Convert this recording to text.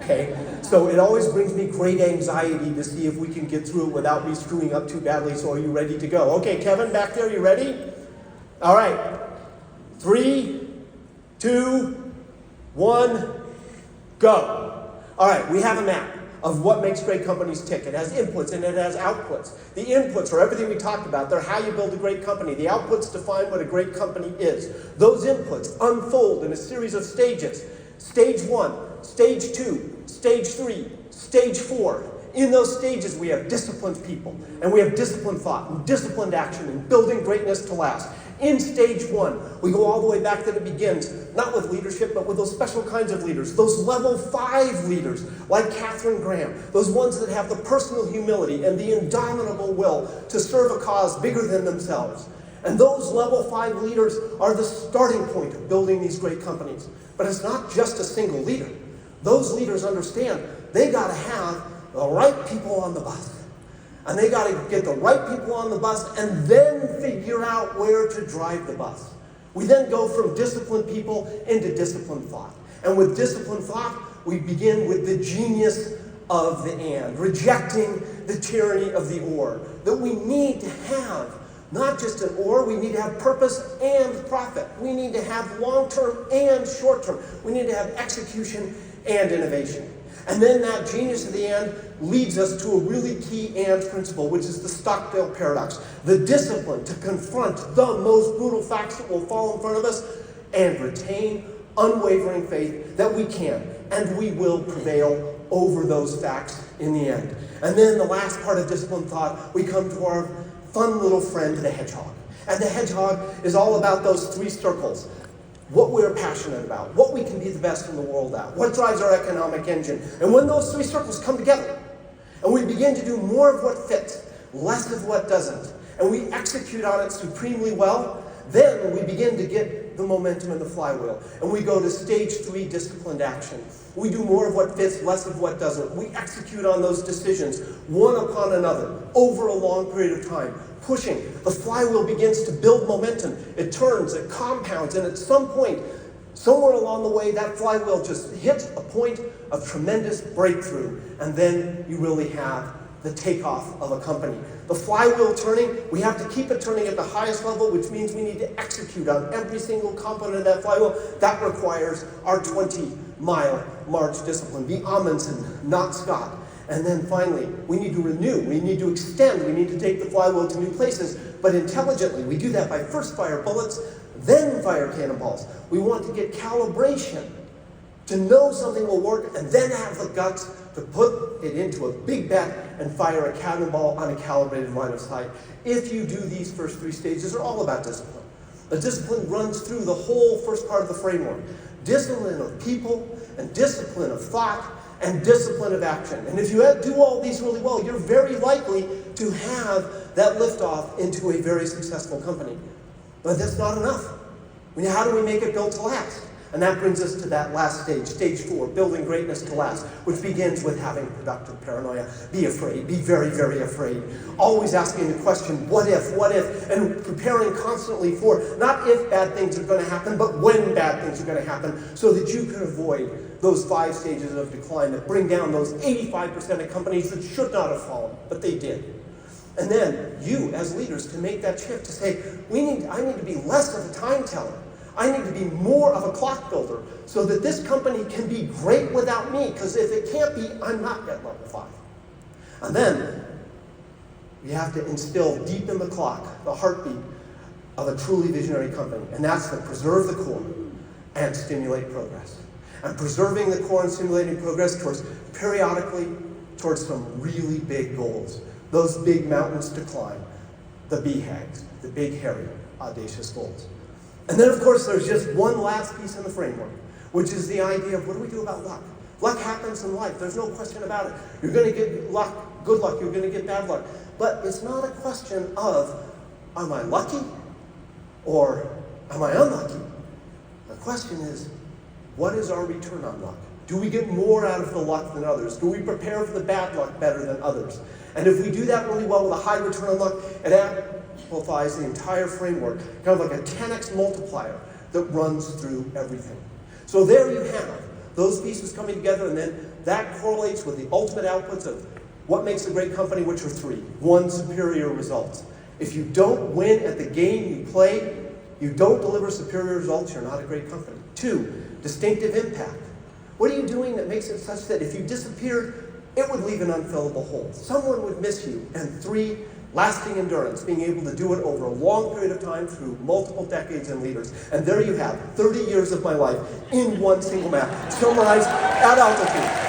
okay? So it always brings me great anxiety to see if we can get through it without me screwing up too badly. So are you ready to go? Okay, Kevin, back there, you ready? All right. 3, 2, 1, go. All right, we have a map of what makes great companies tick. It has inputs and it has outputs. The inputs are everything we talked about. They're how you build a great company. The outputs define what a great company is. Those inputs unfold in a series of stages. Stage 1, Stage 2, Stage 3, Stage 4. In those stages, we have disciplined people, and we have disciplined thought, and disciplined action, and building greatness to last. In Stage 1, we go all the way back that it begins, not with leadership, but with those special kinds of leaders, those level 5 leaders, like Katharine Graham, those ones that have the personal humility and the indomitable will to serve a cause bigger than themselves. And those level 5 leaders are the starting point of building these great companies. But it's not just a single leader. Those leaders understand they got to have the right people on the bus. And they got to get the right people on the bus and then figure out where to drive the bus. We then go from disciplined people into disciplined thought. And with disciplined thought, we begin with the genius of the and, rejecting the tyranny of the or. That we need to have not just an or, we need to have purpose and profit. We need to have long-term and short-term. We need to have execution and innovation. And then that genius of the and leads us to a really key and principle, which is the Stockdale paradox. The discipline to confront the most brutal facts that will fall in front of us and retain unwavering faith that we can and we will prevail over those facts in the end. And then the last part of disciplined thought, we come to our fun little friend, the hedgehog. And the hedgehog is all about those 3 circles. What we're passionate about, what we can be the best in the world at, what drives our economic engine. And when those 3 circles come together, and we begin to do more of what fits, less of what doesn't, and we execute on it supremely well, then we begin to get the momentum in the flywheel. And we go to Stage 3, disciplined action. We do more of what fits, less of what doesn't. We execute on those decisions, one upon another, over a long period of time. Pushing. The flywheel begins to build momentum. It turns, it compounds, and at some point, somewhere along the way, that flywheel just hits a point of tremendous breakthrough, and then you really have the takeoff of a company. The flywheel turning, we have to keep it turning at the highest level, which means we need to execute on every single component of that flywheel. That requires our 20-mile march discipline. Be Amundsen, not Scott. And then finally, we need to renew, we need to extend, we need to take the flywheel to new places, but intelligently. We do that by first fire bullets, then fire cannonballs. We want to get calibration to know something will work, and then have the guts to put it into a big bet and fire a cannonball on a calibrated line of sight. If you do these first 3 stages, they're all about discipline. The discipline runs through the whole first part of the framework. Discipline of people, and discipline of thought, and discipline of action. And if you do all these really well, you're very likely to have that liftoff into a very successful company. But that's not enough. I mean, how do we make it built to last? And that brings us to that last stage, Stage 4, building greatness to last, which begins with having productive paranoia. Be afraid. Be very, very afraid. Always asking the question, what if, and preparing constantly for not if bad things are going to happen, but when bad things are going to happen, so that you can avoid those 5 stages of decline that bring down those 85% of companies that should not have fallen, but they did. And then you, as leaders, can make that shift to say, I need to be less of a time teller. I need to be more of a clock builder so that this company can be great without me, because if it can't be, I'm not at level 5. And then you have to instill deep in the clock the heartbeat of a truly visionary company, and that's to preserve the core and stimulate progress. And preserving the core and stimulating progress periodically towards some really big goals, those big mountains to climb, the BHAGs, the big, hairy, audacious goals. And then, of course, there's just one last piece in the framework, which is the idea of what do we do about luck? Luck happens in life. There's no question about it. You're going to get luck, good luck. You're going to get bad luck. But it's not a question of, am I lucky or am I unlucky? The question is, what is our return on luck? Do we get more out of the luck than others? Do we prepare for the bad luck better than others? And if we do that really well with a high return on luck, it amplifies the entire framework, kind of like a 10x multiplier that runs through everything. So there you have those pieces coming together, and then that correlates with the ultimate outputs of what makes a great company, which are three. One, superior results. If you don't win at the game you play, you don't deliver superior results, you're not a great company. Two, distinctive impact. What are you doing that makes it such that if you disappeared, it would leave an unfillable hole? Someone would miss you. And three, lasting endurance, being able to do it over a long period of time through multiple decades and leaders. And there you have 30 years of my life in one single map, summarized at altitude.